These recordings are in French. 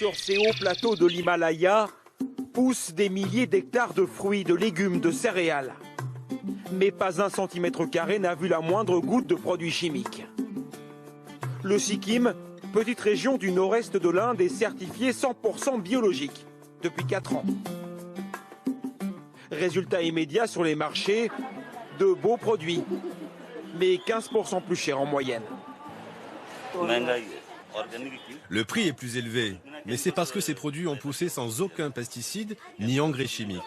Sur ces hauts plateaux de l'Himalaya poussent des milliers d'hectares de fruits, de légumes, de céréales. Mais pas un centimètre carré n'a vu la moindre goutte de produits chimiques. Le Sikkim, petite région du nord-est de l'Inde, est certifié 100% biologique depuis 4 ans. Résultat immédiat sur les marchés, de beaux produits, mais 15% plus chers en moyenne. Le prix est plus élevé, mais c'est parce que ces produits ont poussé sans aucun pesticide ni engrais chimique.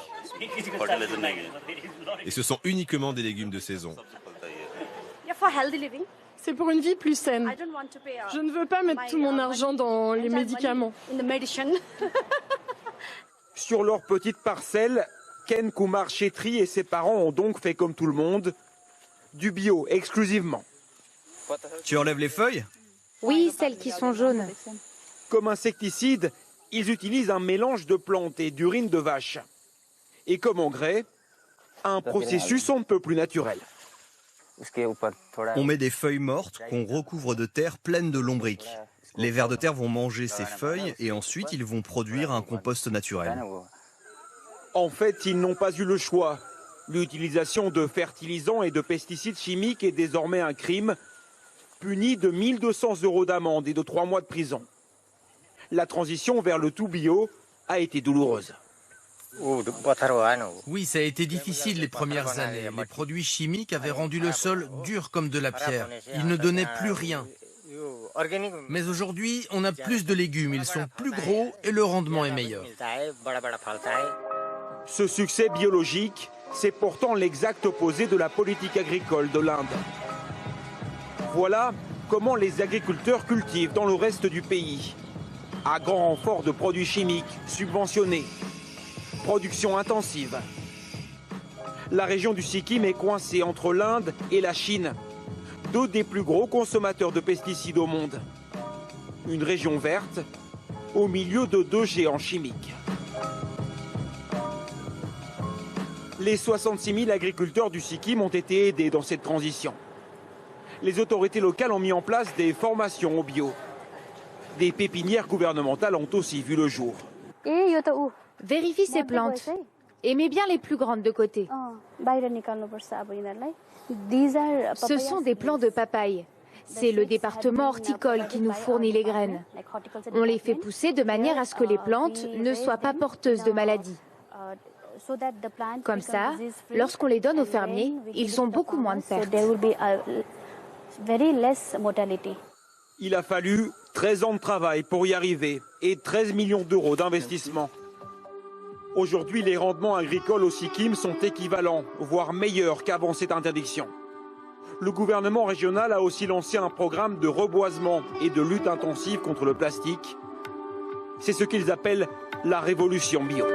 Et ce sont uniquement des légumes de saison. C'est pour une vie plus saine. Je ne veux pas mettre tout mon argent dans les médicaments. Sur leur petite parcelle, Ken Kumar Chetri et ses parents ont donc fait comme tout le monde, du bio exclusivement. Tu enlèves les feuilles ? Oui, celles qui sont jaunes. Comme insecticide, ils utilisent un mélange de plantes et d'urine de vache. Et comme engrais, un processus on ne peut plus naturel. On met des feuilles mortes qu'on recouvre de terre pleine de lombriques. Les vers de terre vont manger ces feuilles et ensuite ils vont produire un compost naturel. En fait, ils n'ont pas eu le choix. L'utilisation de fertilisants et de pesticides chimiques est désormais un crime, puni de 1 200 € d'amende et de 3 mois de prison. La transition vers le tout bio a été douloureuse. Oui, ça a été difficile les premières années. Les produits chimiques avaient rendu le sol dur comme de la pierre. Ils ne donnaient plus rien. Mais aujourd'hui, on a plus de légumes, ils sont plus gros et le rendement est meilleur. Ce succès biologique, c'est pourtant l'exact opposé de la politique agricole de l'Inde. Voilà comment les agriculteurs cultivent dans le reste du pays, à grand renfort de produits chimiques subventionnés. Production intensive. La région du Sikkim est coincée entre l'Inde et la Chine, deux des plus gros consommateurs de pesticides au monde. Une région verte au milieu de deux géants chimiques. Les 66 000 agriculteurs du Sikkim ont été aidés dans cette transition. Les autorités locales ont mis en place des formations au bio. Des pépinières gouvernementales ont aussi vu le jour. Vérifie ces plantes. Et mets bien les plus grandes de côté. Ce sont des plants de papaye. C'est le département horticole qui nous fournit les graines. On les fait pousser de manière à ce que les plantes ne soient pas porteuses de maladies. Comme ça, lorsqu'on les donne aux fermiers, ils ont beaucoup moins de pertes. Il a fallu 13 ans de travail pour y arriver et 13 millions d'euros d'investissement. Aujourd'hui, les rendements agricoles au Sikkim sont équivalents, voire meilleurs qu'avant cette interdiction. Le gouvernement régional a aussi lancé un programme de reboisement et de lutte intensive contre le plastique. C'est ce qu'ils appellent la révolution bio.